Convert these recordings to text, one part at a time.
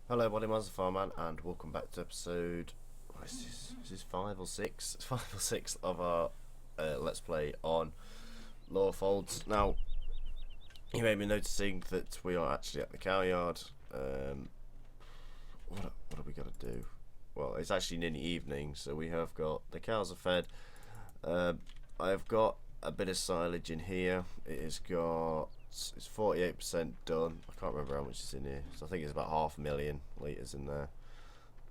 Hello, everybody, mine's the Farman, and welcome back to episode. What is this? Is this 5 or 6? It's 5 or 6 of our Let's Play on LawFolds. Now, you may be noticing that we are actually at the cow yard. What are we going to do? Well, it's actually nearly evening, so we have got the cows are fed. I've got a bit of silage in here. It's 48% done. I can't remember how much is in here, so I think it's about 500,000 litres in there.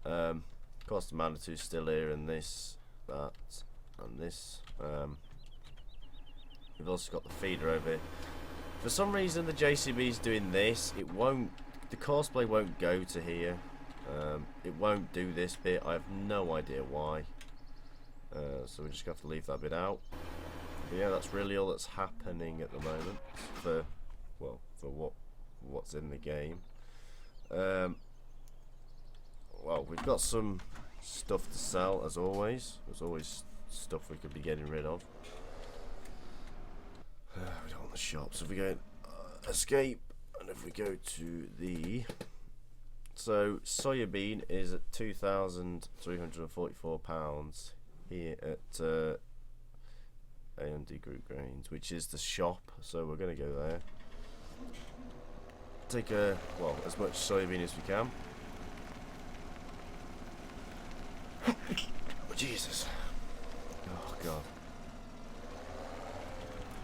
Of course, the Manitou's still here, and this, that, and this. We've also got the feeder over here. For some reason, the JCB's doing this. It won't. The courseplay won't go to here. It won't do this bit. I have no idea why. So we just have to leave that bit out. But yeah, that's really all that's happening at the moment for what's in the game. Well, we've got some stuff to sell as always. There's always stuff we could be getting rid of. We don't want the shops. If we go escape, and if we go to the soya bean is at £2,344 here at AMD Group Grains, which is the shop. So we're going to go there. Take as much soybean as we can. Oh, Jesus. Oh god.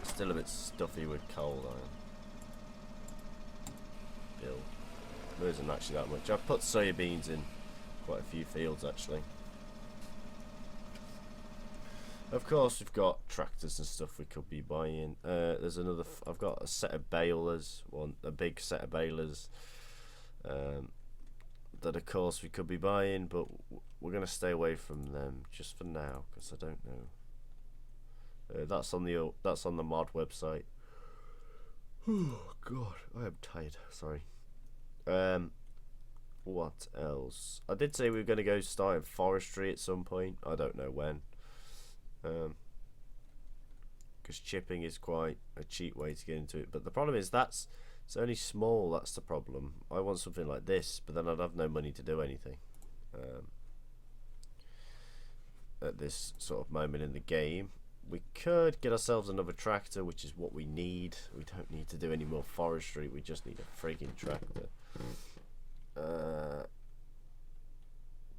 Still a bit stuffy with coal iron. Bill. There isn't actually that much. I've put soybeans in quite a few fields actually. Of course, we've got tractors and stuff we could be buying. There's another. I've got a set of balers, a big set of balers. That of course we could be buying, but we're gonna stay away from them just for now because I don't know. That's on the mod website. Oh God, I am tired. Sorry. What else? I did say we were gonna go start forestry at some point. I don't know when. Because chipping is quite a cheap way to get into it, but the problem is it's only small. That's the problem. I want something like this, but then I'd have no money to do anything at this sort of moment in the game. We could get ourselves another tractor, which is what we need. We don't need to do any more forestry, we just need a freaking tractor.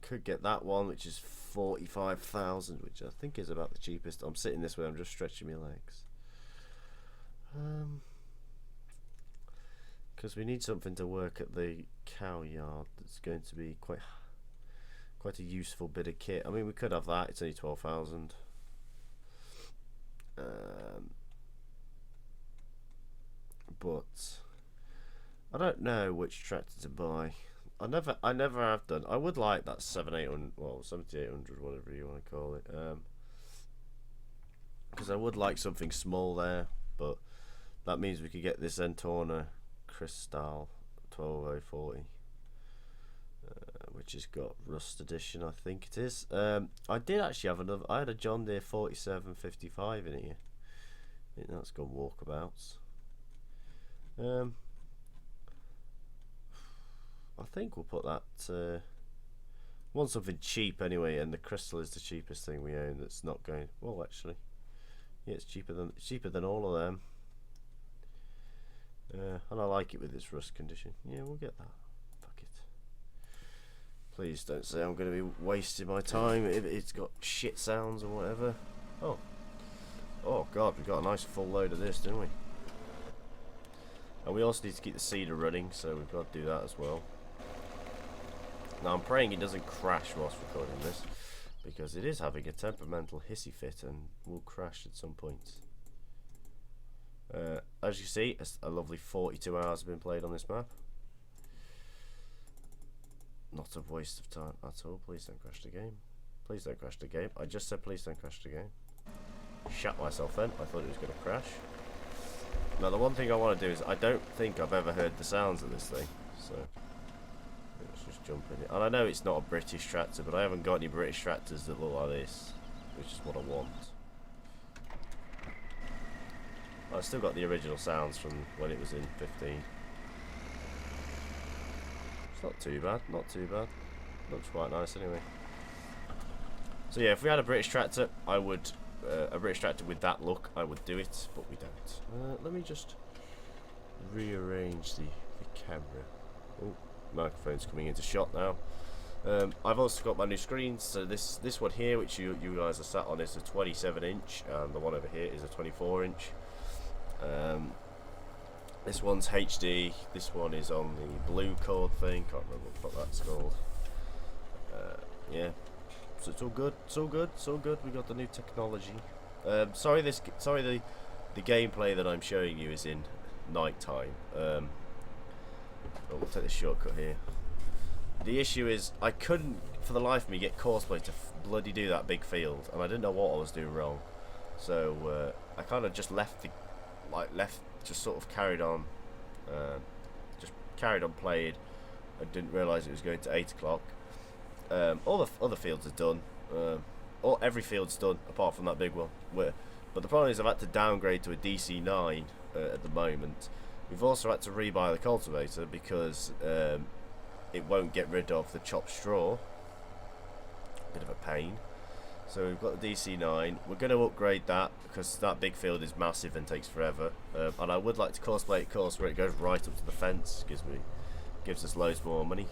Could get that one, which is 45,000, which I think is about the cheapest. I'm sitting this way, I'm just stretching my legs. Because we need something to work at the cow yard that's going to be quite a useful bit of kit. I mean, we could have that. It's only 12,000. But I don't know which tractor to buy. I never have done. I would like that 7800, whatever you want to call it. Because I would like something small there, but that means we could get this Entorna Cristal 12040, which has got Rust Edition, I think it is. I did actually have another. I had a John Deere 4755 in here. I think that's gone walkabouts. I think we'll put that. Want something cheap anyway, and the crystal is the cheapest thing we own. That's not going well, actually. Yeah, it's cheaper than all of them. And I like it with its rust condition. Yeah, we'll get that. Fuck it. Please don't say I'm going to be wasting my time if it's got shit sounds or whatever. Oh God, we got a nice full load of this, didn't we? And we also need to keep the seeder running, so we've got to do that as well. Now I'm praying it doesn't crash whilst recording this, because it is having a temperamental hissy fit and will crash at some point. As you see, a lovely 42 hours have been played on this map. Not a waste of time at all. Please don't crash the game. Please don't crash the game. I just said please don't crash the game. Shut myself then. I thought it was going to crash. Now the one thing I want to do is, I don't think I've ever heard the sounds of this thing, so let's just jump in it. And I know it's not a British tractor, but I haven't got any British tractors that look like this, which is what I want. I've still got the original sounds from when it was in 15. not too bad, not too bad. Looks quite nice anyway. So yeah, if we had a British tractor, I would, a British tractor with that look, I would do it, but we don't. Let me just rearrange the camera. Oh, microphone's coming into shot now. I've also got my new screens, so this one here, which you guys are sat on, is a 27-inch, and the one over here is a 24-inch. This one's HD, this one is on the blue cord thing, can't remember what that's called. Yeah, so it's all good, it's all good, it's all good. We got the new technology. Sorry the gameplay that I'm showing you is in night time. But we'll take the shortcut here. The issue is I couldn't for the life of me get Courseplay to bloody do that big field, and I didn't know what I was doing wrong. So I kind of just just sort of carried on playing. I didn't realise it was going to 8 o'clock. All the other fields are done. Every field's done apart from that big one. But the problem is I've had to downgrade to a DC9 at the moment. We've also had to rebuy the cultivator because it won't get rid of the chopped straw. Bit of a pain. So we've got the DC9. We're going to upgrade that because that big field is massive and takes forever. And I would like to Courseplay a course where it goes right up to the fence. Gives us loads more money.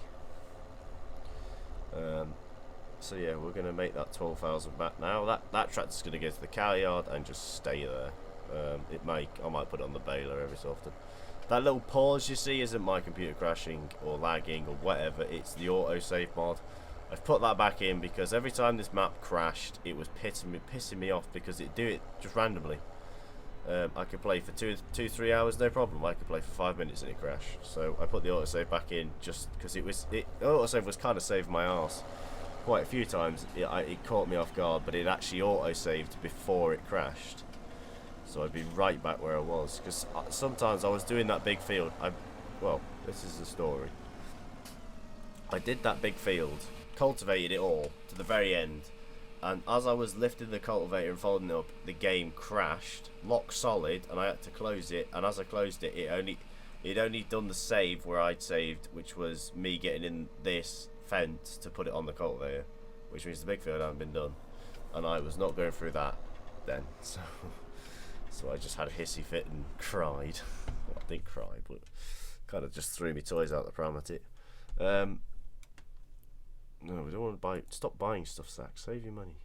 So yeah, we're going to make that 12,000 back now. That tractor's going to go to the cow yard and just stay there. I might put it on the baler every so often. That little pause you see isn't my computer crashing or lagging or whatever. It's the autosave mod. I've put that back in because every time this map crashed, it was pissing me off because it'd do it just randomly. I could play for 2-3 hours, no problem. I could play for 5 minutes and it crashed. So I put the autosave back in just because autosave was kind of saving my arse. Quite a few times it caught me off guard, but it actually autosaved before it crashed. So I'd be right back where I was, because sometimes I was doing that big field. Well, this is the story. I did that big field, cultivated it all to the very end, and as I was lifting the cultivator and folding it up, the game crashed, locked solid, and I had to close it. And as I closed it, it only done the save where I'd saved, which was me getting in this fence to put it on the cultivator, which means the big field hadn't been done, and I was not going through that then. So I just had a hissy fit and cried. Well, I didn't cry, but kind of just threw my toys out the pram at it. No, we don't want to buy. Stop buying stuff, Zach. Save your money.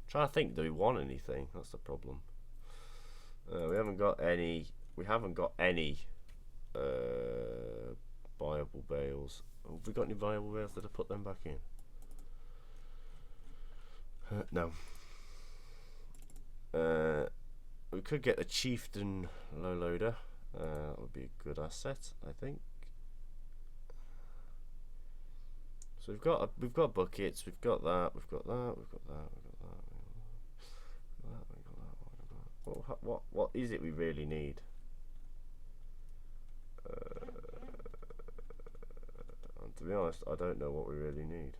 Trying to think. Do we want anything? That's the problem. We haven't got any. We haven't got any viable bales. Have we got any viable bales that I put them back in? No. We could get a chieftain low loader. That would be a good asset, I think. So we've got buckets. We've got that. We've got that. We've got that. We've got that. We've got that. What is it we really need? And to be honest, I don't know what we really need.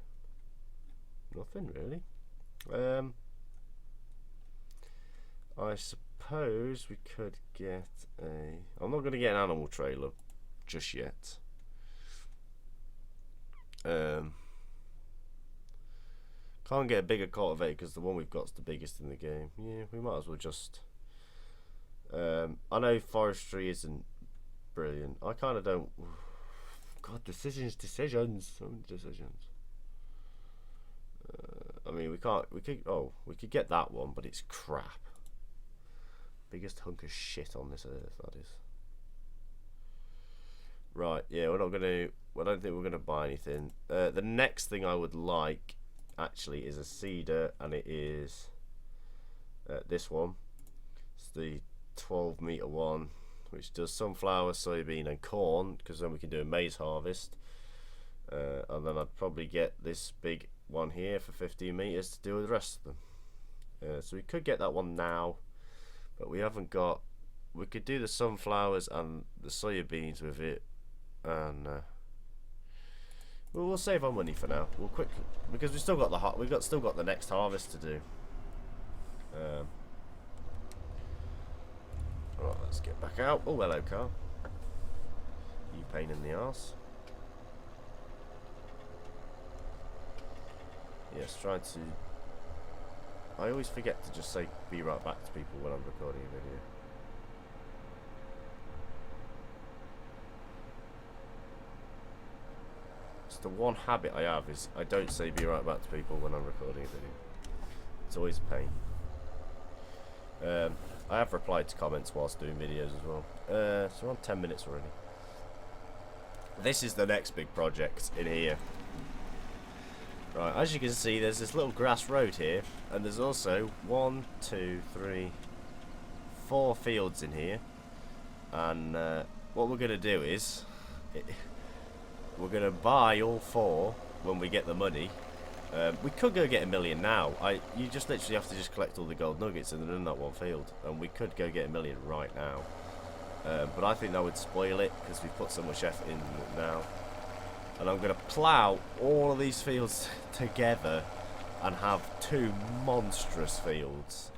Nothing really. I suppose we could get a... I'm not going to get an animal trailer just yet. Can't get a bigger cultivator because the one we've got is the biggest in the game. Yeah, we might as well just... I know forestry isn't brilliant. I kind of don't... God, decisions. So many decisions. I mean, we could get that one, but it's crap. Biggest hunk of shit on this earth, that is. Right, yeah, I don't think we're gonna buy anything. The next thing I would like actually is a seeder, and it is this one. It's the 12-meter one, which does sunflower, soybean, and corn, because then we can do a maize harvest. And then I'd probably get this big one here for 15 meters to do with the rest of them. So we could get that one now, but we haven't got. We could do the sunflowers and the soybeans with it, and we'll save our money for now. We'll quickly, because we've still got the next harvest to do. Alright, let's get back out. Oh, hello, car. You pain in the arse. Yes, try to... I always forget to just say be right back to people when I'm recording a video. It's the one habit I have is I don't say be right back to people when I'm recording a video. It's always a pain. I have replied to comments whilst doing videos as well. So we're on 10 minutes already. This is the next big project in here. Right, as you can see, there's this little grass road here, and there's also 1, 2, 3, 4 fields in here. And what we're going to do is, we're going to buy all 4 when we get the money. We could go get $1 million now. You just literally have to just collect all the gold nuggets and they're in that one field, and we could go get $1 million right now. But I think that would spoil it because we've put so much effort in it now. And I'm going to plough all of these fields together and have 2 monstrous fields.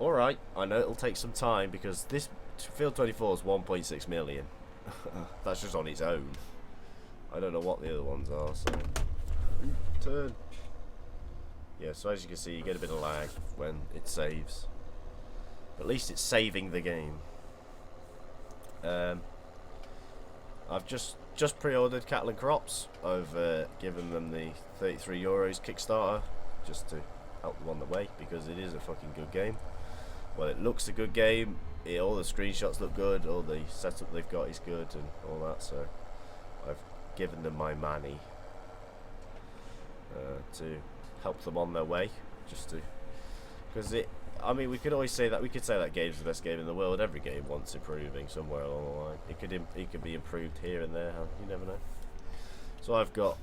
Alright, I know it'll take some time because this field 24 is 1.6 million. That's just on its own. I don't know what the other ones are, so... Turn. Yeah, so as you can see, you get a bit of lag when it saves. But at least it's saving the game. I've just pre-ordered Cattle and Crops. I've given them the €33 Kickstarter just to help them on the way because it is a fucking good game. Well, it looks a good game. All the screenshots look good. All the setup they've got is good and all that. So I've given them my money to help them on their way. Just to, because it. I mean, we could always say that. We could say that game's the best game in the world. Every game wants improving somewhere along the line. It could be improved here and there. You never know. So I've got.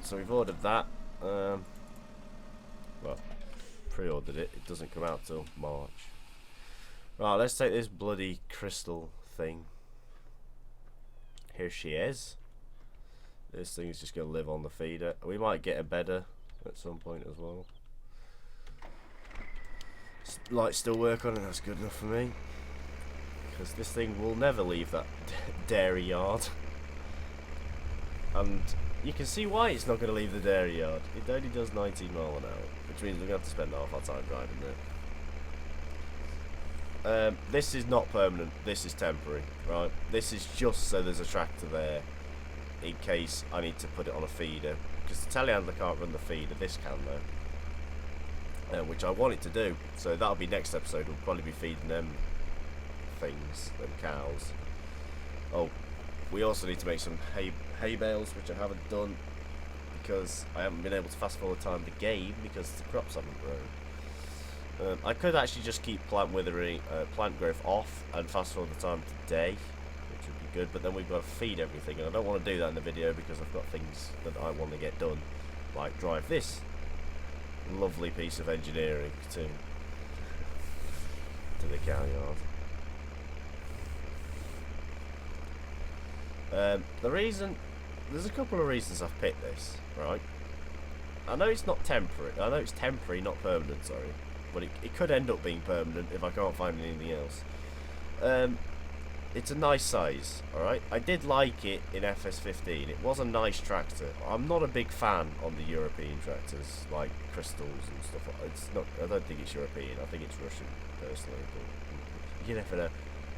So we've ordered that. Well, pre-ordered it. It doesn't come out till March. Right, let's take this bloody crystal thing. Here she is. This thing's just gonna live on the feeder. We might get a bedder at some point as well. Light still work on it, that's good enough for me. Because this thing will never leave that dairy yard. And you can see why it's not going to leave the dairy yard. It only does 19 miles an hour, which means we're going to have to spend half our time driving there. This is not permanent, this is temporary, right? This is just so there's a tractor there in case I need to put it on a feeder. Because the telehandler can't run the feeder, this can though. Which I want it to do, so that'll be next episode. We'll probably be feeding them things, them cows. Oh, we also need to make some hay bales, which I haven't done because I haven't been able to fast forward time the game because the crops haven't grown. I could actually just keep plant growth off and fast forward the time today, which would be good, but then we've got to feed everything, and I don't want to do that in the video because I've got things that I want to get done, like drive this lovely piece of engineering to the cow yard. There's a couple of reasons I've picked this, right? I know it's not temporary, I know it's temporary, not permanent, sorry, but it could end up being permanent if I can't find anything else. It's a nice size, alright? I did like it in FS15. It was a nice tractor. I'm not a big fan on the European tractors, like Crystals and stuff like that. It's not, I don't think it's European. I think it's Russian, personally. But you never know.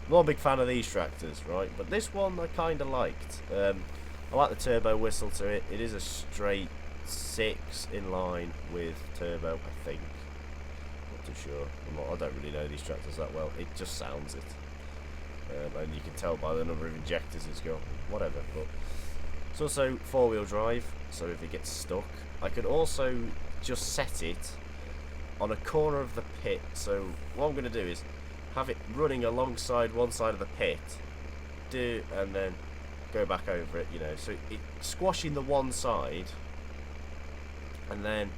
I'm not a big fan of these tractors, right? But this one I kind of liked. I like the turbo whistle to it. It is a straight 6 in line with turbo, I think. Not too sure. I don't really know these tractors that well. It just sounds it. And you can tell by the number of injectors it's got, whatever. But it's also 4-wheel drive, so if it gets stuck, I could also just set it on a corner of the pit. So what I'm going to do is have it running alongside one side of the pit, and then go back over it, you know. So it squashing the one side, and then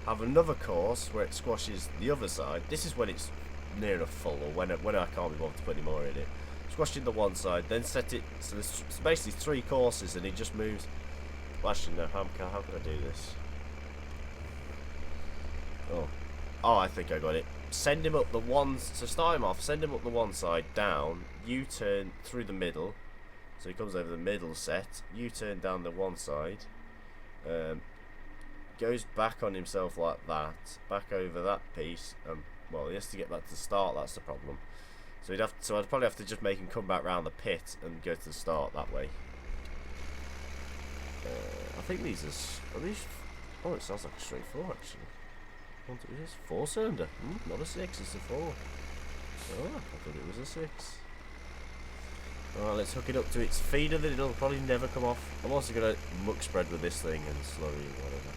have another course where it squashes the other side. This is when it's near enough full, or when I can't be bothered to put any more in it. Squashed in the one side, then set it, so there's basically 3 courses and it just moves. Well, actually no, how can I do this? Oh, I think I got it. Send him up the one, so start him off, send him up the one side, down, U-turn through the middle, So he comes over the middle set, U-turn down the one side, goes back on himself like that, back over that piece, well, he has to get back to the start. That's the problem. So I'd probably have to just make him come back round the pit and go to the start that way. I think these are these. Oh, it sounds like a straight 4 actually. What is this? 4-cylinder. Not a 6, it's a 4. Oh, I thought it was a 6. Alright, let's hook it up to its feeder that it'll probably never come off. I'm also going to muck spread with this thing and slurry and whatever.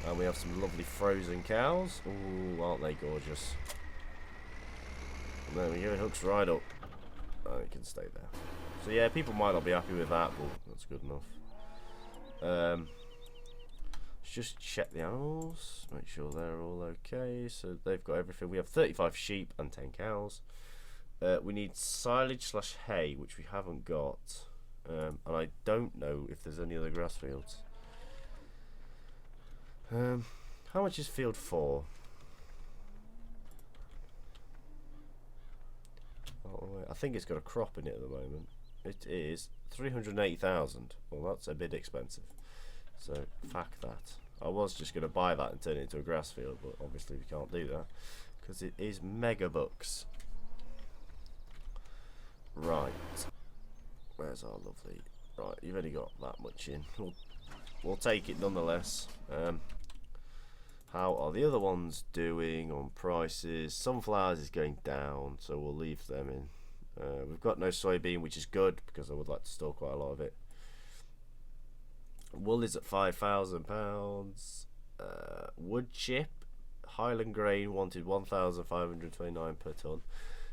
And we have some lovely frozen cows. Ooh, aren't they gorgeous? And there we go, it hooks right up. Oh, it can stay there. So yeah, people might not be happy with that, but that's good enough. Let's just check the animals, make sure they're all okay. So they've got everything. We have 35 sheep and 10 cows. We need silage / hay, which we haven't got. And I don't know if there's any other grass fields. How much is field 4? Oh, I think it's got a crop in it at the moment. It is 380,000. Well, that's a bit expensive. So, fuck that. I was just going to buy that and turn it into a grass field, but obviously we can't do that because it is mega bucks. Right. Where's our lovely... Right, you've only got that much in. We'll take it nonetheless. How are the other ones doing on prices? Sunflowers is going down, so we'll leave them in. We've got no soybean, which is good because I would like to store quite a lot of it. Wool is at £5,000. Wood chip, Highland grain wanted 1,529 per tonne.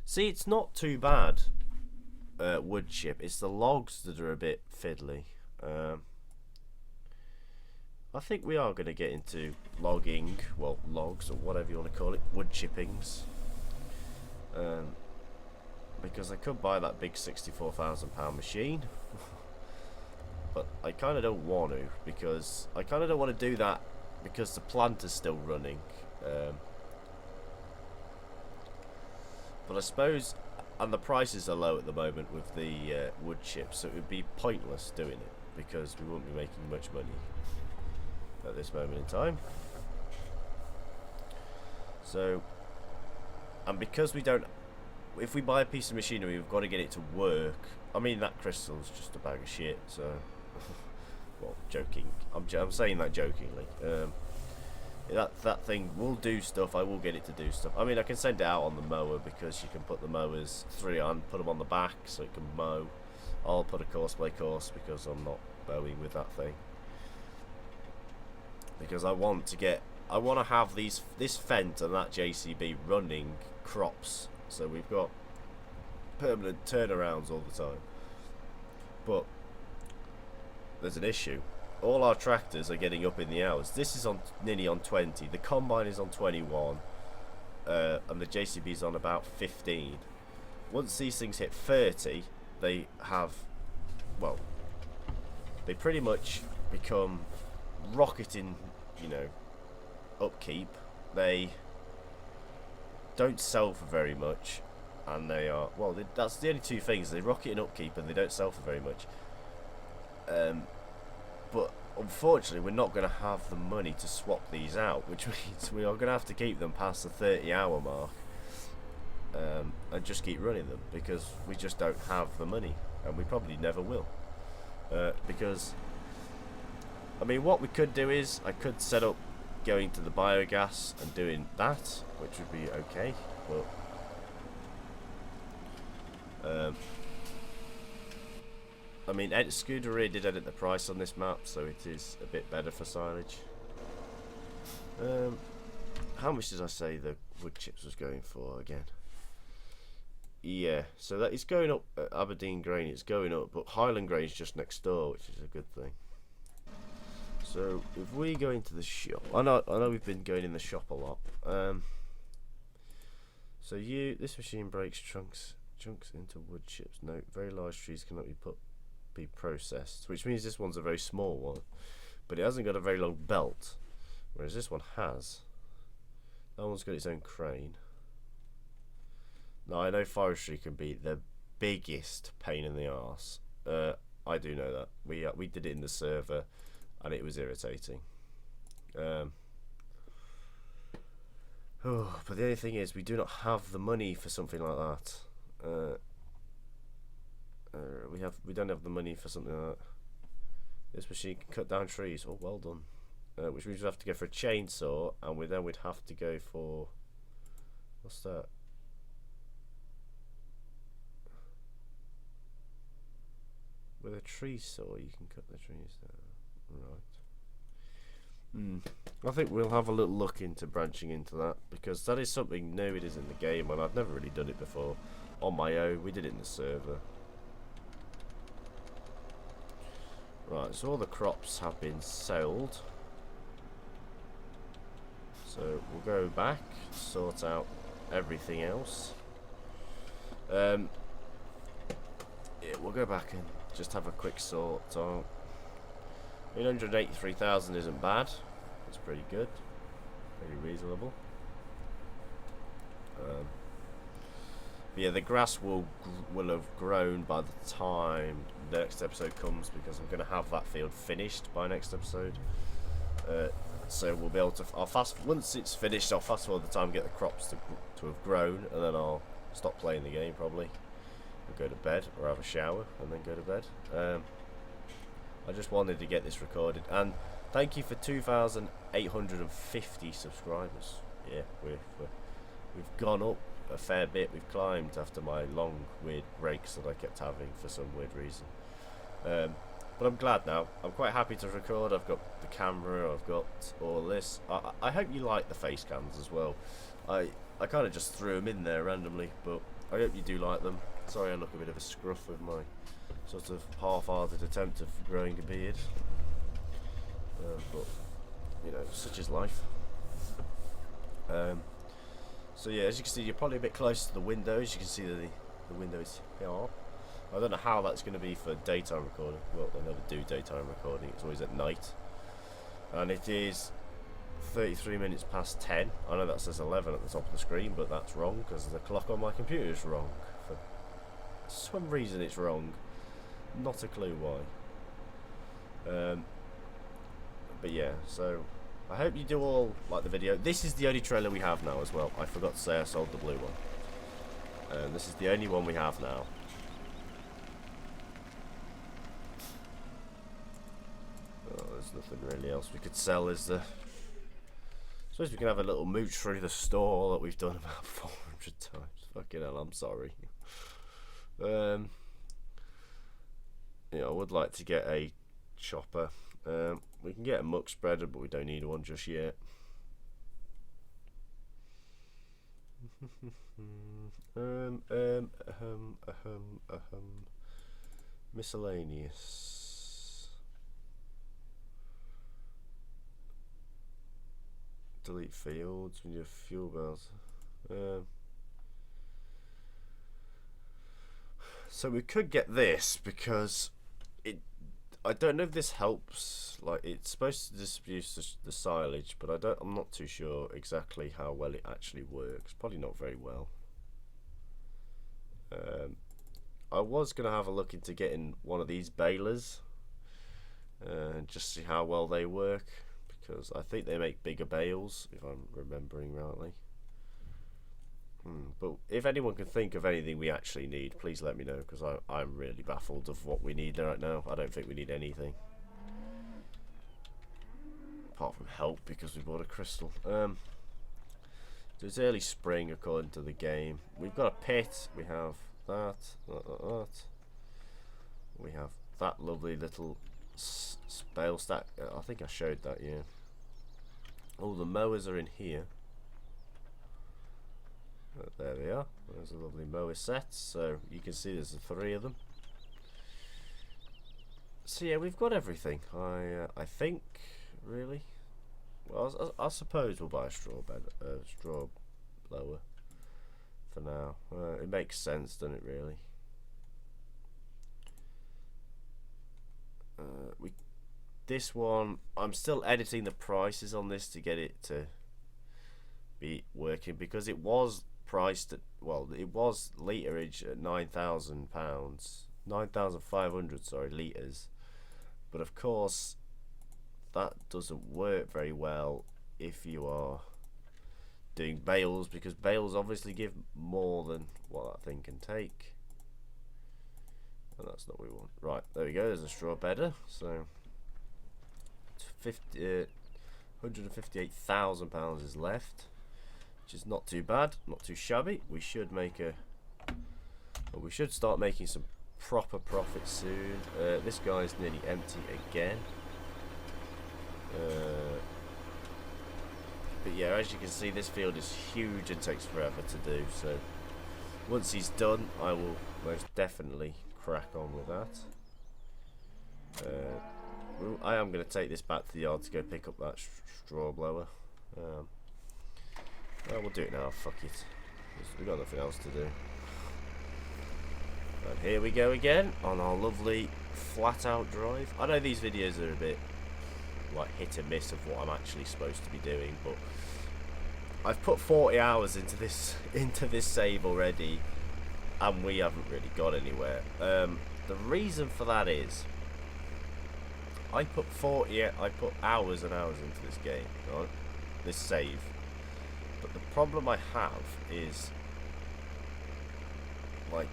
See, it's not too bad. Wood chip. It's the logs that are a bit fiddly. I think we are going to get into logging, well, logs or whatever you want to call it, wood chippings. Because I could buy that big £64,000 machine. But I kind of don't want to, because I kind of don't want to do that because the plant is still running. But I suppose, and the prices are low at the moment with the wood chips, so it would be pointless doing it because we wouldn't be making much money at this moment in time. So, and because we don't, if we buy a piece of machinery, we've got to get it to work. I mean, that crystal's just a bag of shit, so well, joking. I'm saying that jokingly. That thing will do stuff. I will get it to do stuff. I mean, I can send it out on the mower because you can put the mowers 3 on, put them on the back so it can mow. I'll put a course by course because I'm not mowing with that thing. Because I want to have this Fendt and that JCB running crops, so we've got permanent turnarounds all the time. But there's an issue. All our tractors are getting up in the hours. This is on nearly on 20. The combine is on 21, and the JCB is on about 15. Once these things hit 30, they have, well, they pretty much become rocketing, you know, upkeep. They don't sell for very much, and they are, well, that's the only two things. They rocket in upkeep and they don't sell for very much. But unfortunately we're not going to have the money to swap these out, which means we are going to have to keep them past the 30-hour mark, and just keep running them because we just don't have the money, and we probably never will. Because I mean, what we could do is I could set up going to the biogas and doing that, which would be okay, but I mean, Scuderia did edit the price on this map, so it is a bit better for silage. How much did I say the wood chips was going for again? Yeah, so that is going up at Aberdeen Grain, it's going up, but Highland Grain is just next door, which is a good thing. So if we go into the shop, I know we've been going in the shop a lot. So this machine breaks chunks into wood chips. No, very large trees cannot be processed, which means this one's a very small one, but it hasn't got a very long belt, whereas this one has. That one's got its own crane. Now I know forestry can be the biggest pain in the arse. I do know that. We did it in the server, and it was irritating. But the only thing is, we do not have the money for something like that. We don't have the money for something like that. This machine can cut down trees. Oh, well done. Which means we have to go for a chainsaw, and we'd have to go for, what's that? With a tree saw, you can cut the trees down. Right. I think we'll have a little look into branching into that, because that is something new. It is in the game, and I've never really done it before on my own. We did it in the server. Right, so all the crops have been sold. So we'll go back, sort out everything else. Yeah, we'll go back and just have a quick sort out. 183,000 isn't bad. It's pretty good, pretty reasonable. But yeah, the grass will have grown by the time the next episode comes, because I'm going to have that field finished by next episode. So we'll be able to. Once it's finished, I'll fast forward the time, get the crops to have grown, and then I'll stop playing the game probably, and go to bed or have a shower and then go to bed. I just wanted to get this recorded, and thank you for 2,850 subscribers. Yeah, we've gone up a fair bit. We've climbed after my long weird breaks that I kept having for some weird reason. But I'm glad now. I'm quite happy to record. I've got the camera, I've got all this. I hope you like the face cams as well. I kind of just threw them in there randomly, but I hope you do like them. Sorry I look a bit of a scruff with my sort of half-hearted attempt of growing a beard. But, you know, such is life. So yeah, as you can see, you're probably a bit close to the windows. You can see the windows here. I don't know how that's going to be for daytime recording. Well, they never do daytime recording. It's always at night. And it is 33 minutes past 10. I know that says 11 at the top of the screen, but that's wrong, because the clock on my computer is wrong. For some reason it's wrong. Not a clue why. But yeah, so I hope you do all like the video. This is the only trailer we have now as well. I forgot to say I sold the blue one. And this is the only one we have now. Oh, there's nothing really else we could sell, is there? I suppose we can have a little mooch through the store that we've done about 400 times. Fucking hell, I'm sorry. Yeah, I would like to get a chopper. We can get a muck spreader, but we don't need one just yet. Miscellaneous. Delete fields. We need a fuel bells. So we could get this, because I don't know if this helps. Like, it's supposed to distribute the silage, but I'm not too sure exactly how well it actually works. Probably not very well. I was gonna have a look into getting one of these balers and just see how well they work, because I think they make bigger bales, if I'm remembering rightly. But if anyone can think of anything we actually need, please let me know, because I'm really baffled of what we need right now. I don't think we need anything. Apart from help, because we bought a crystal. So it's early spring according to the game. We've got a pit. We have that. We have that lovely little bale stack. I think I showed that, yeah. All the mowers are in here. There we are. There's a lovely mower set. So you can see there's 3 of them. So yeah, we've got everything. I think, really. Well, I suppose we'll buy a straw blower for now. It makes sense, doesn't it? Really. This one, I'm still editing the prices on this to get it to be working, because it was priced at, well, it was literage at £9,000, 9,500, sorry, litres. But of course, that doesn't work very well if you are doing bales, because bales obviously give more than what that thing can take, and that's not what we want. Right, there we go, there's a straw bedder. So £158,000 is left, which is not too bad, not too shabby. We should make a, well, we should start making some proper profit soon. This guy's nearly empty again. But yeah, as you can see, this field is huge and takes forever to do, so once he's done, I will most definitely crack on with that. I am going to take this back to the yard to go pick up that straw blower. Well, we'll do it now, fuck it. We've got nothing else to do. And here we go again on our lovely flat out drive. I know these videos are a bit like hit and miss of what I'm actually supposed to be doing, but I've put 40 hours into this save already, and we haven't really got anywhere. The reason for that is I put hours and hours into this game, right? This save. But the problem I have is, like,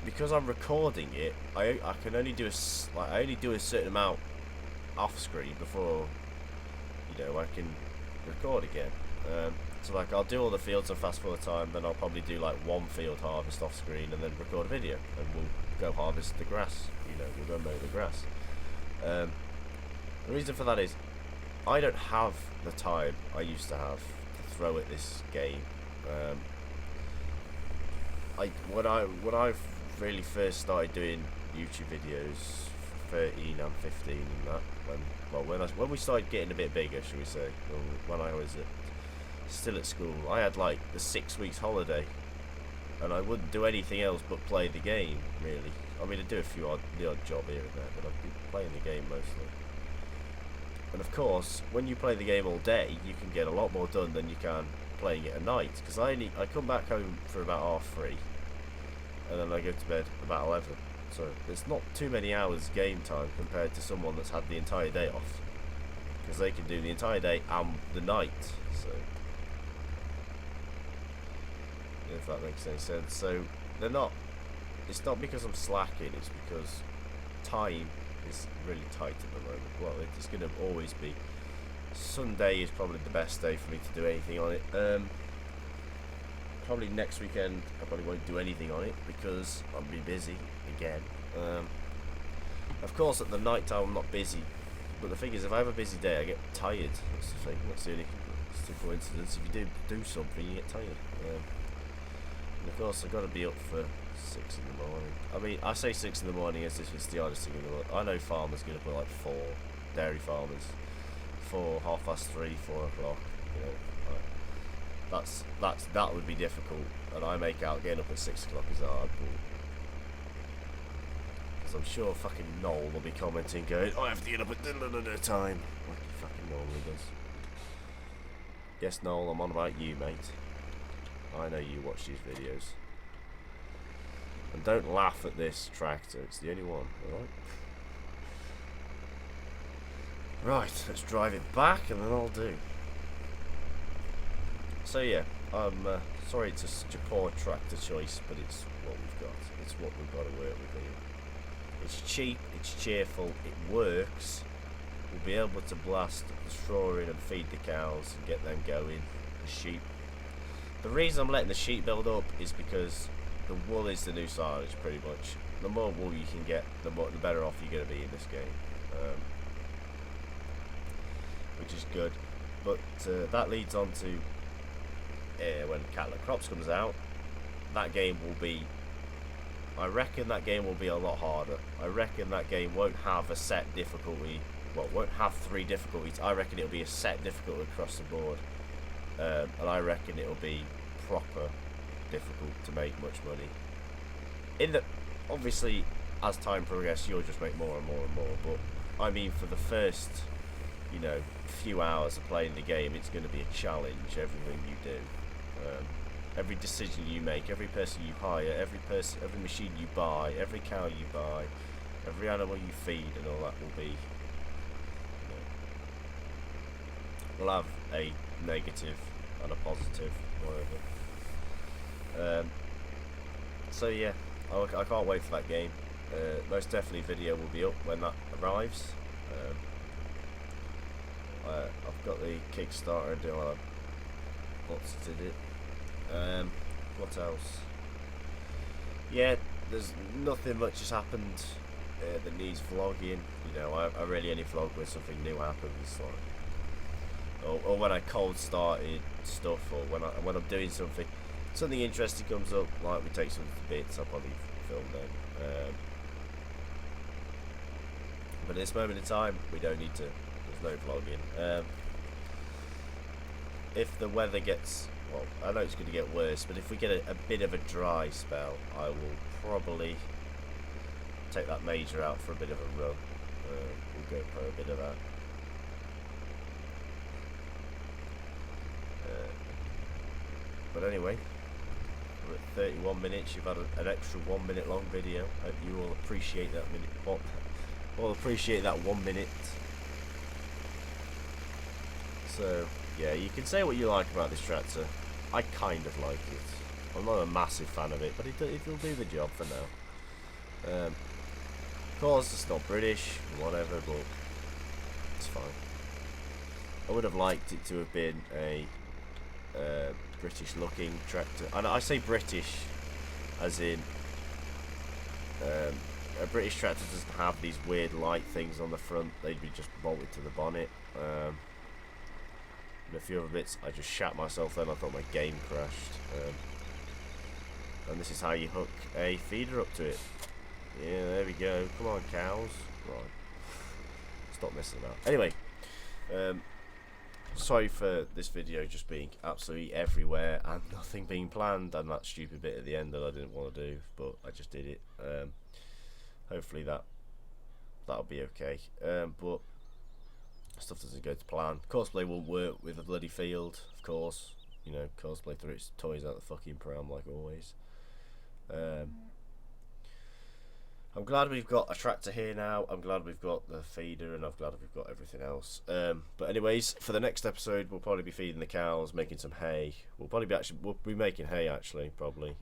because I'm recording it, I can only do a certain amount off screen before, you know, I can record again. So like, I'll do all the fields and fast forward time, then I'll probably do like one field harvest off screen and then record a video, and we'll go harvest the grass, you know, we'll go mow the grass. The reason for that is I don't have the time I used to have to throw at this game. When I really first started doing YouTube videos, 13 and 15 and that, when we started getting a bit bigger, shall we say, when I was still at school, I had like the 6 weeks holiday, and I wouldn't do anything else but play the game, really. I mean, I'd do the odd job here and there, but I'd be playing the game mostly. And of course, when you play the game all day, you can get a lot more done than you can playing it at night, because I come back home for about 3:30, and then I go to bed about 11. So there's not too many hours game time compared to someone that's had the entire day off, because they can do the entire day and the night. So if that makes any sense. So it's not because I'm slacking, it's because time is really tight at the moment. Well, it's going to always be. Sunday is probably the best day for me to do anything on it. Probably next weekend I probably won't do anything on it because I'll be busy again. Of course, at the night time I'm not busy, but the thing is, if I have a busy day, I get tired. That's the thing. That's the only coincidence. If you do something, you get tired. And of course, I've got to be up for 6 in the morning. I mean, I say 6 in the morning as if it's the hardest thing in the world. I know farmers get up at like 4, dairy farmers, 4, 3:30, 4 o'clock. You know, that would be difficult, and I make out getting up at 6 o'clock is hard. Because I'm sure fucking Noel will be commenting, going, "I have to get up at another time," like he fucking normally does. Yes, Noel, I'm on about you, mate. I know you watch these videos. And don't laugh at this tractor, it's the only one, alright? Right, let's drive it back and then I'll do. So yeah, I'm sorry it's such a poor tractor choice, but it's what we've got. It's what we've got to work with here. It's cheap, it's cheerful, it works. We'll be able to blast the straw in and feed the cows and get them going, the sheep. The reason I'm letting the sheep build up is because the wool is the new silage, pretty much. The more wool you can get, the better off you're going to be in this game, which is good. But that leads on to when Cattle and Crops comes out. That game will be, I reckon that game will be a lot harder. I reckon that game won't have a set difficulty. Well, won't have 3 difficulties. I reckon it'll be a set difficulty across the board. And I reckon it'll be proper difficult to make much money. Obviously, as time progresses, you'll just make more and more and more. But I mean, for the first, you know, few hours of playing the game, it's going to be a challenge. Everything you do. every decision you make, every person you hire, every machine you buy, every cow you buy, every animal you feed, and all that will be, you know, will have a negative and a positive, whatever. So yeah, I can't wait for that game. Most definitely video will be up when that arrives. I've got the Kickstarter doing what's it in it. What else? Yeah, there's nothing much has happened that needs vlogging. You know, I really only vlog when something new happens, like, or when I cold started stuff, or when I'm doing something interesting comes up, like we take something to bits, I'll probably film then. But at this moment in time, we don't need to. There's no vlogging. If the weather gets, well, I know it's going to get worse, but if we get a bit of a dry spell, I will probably take that major out for a bit of a run. We'll go for a bit of that. But anyway, we're at 31 minutes. You've had an extra 1 minute long video. Hope you all appreciate that minute. All appreciate that 1 minute. So yeah, you can say what you like about this tractor. I kind of like it. I'm not a massive fan of it, but it'll do the job for now. Of course, it's not British, whatever, but it's fine. I would have liked it to have been a British-looking tractor, and I say British as in a British tractor doesn't have these weird light things on the front. They'd be just bolted to the bonnet. And a few other bits. I just shat myself then. I thought my game crashed. And this is how you hook a feeder up to it. Yeah, there we go. Come on, cows. Right. Stop messing about. Anyway, sorry for this video just being absolutely everywhere and nothing being planned, and that stupid bit at the end that I didn't want to do, but I just did it. Hopefully that'll be okay. But stuff doesn't go to plan. Cosplay won't work with a bloody field, of course. You know, Cosplay threw its toys out the fucking pram like always. I'm glad we've got a tractor here now. I'm glad we've got the feeder, and I'm glad we've got everything else. But anyways, for the next episode, we'll probably be feeding the cows, making some hay. We'll be making hay actually, probably.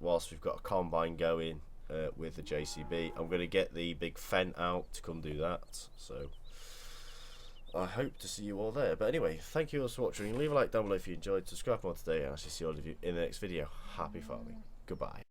Whilst we've got a combine going with the JCB, I'm going to get the big Fendt out to come do that. So I hope to see you all there. But anyway, thank you all for watching. Leave a like down below if you enjoyed. Subscribe for more today, and I'll see all of you in the next video. Happy farming. Goodbye.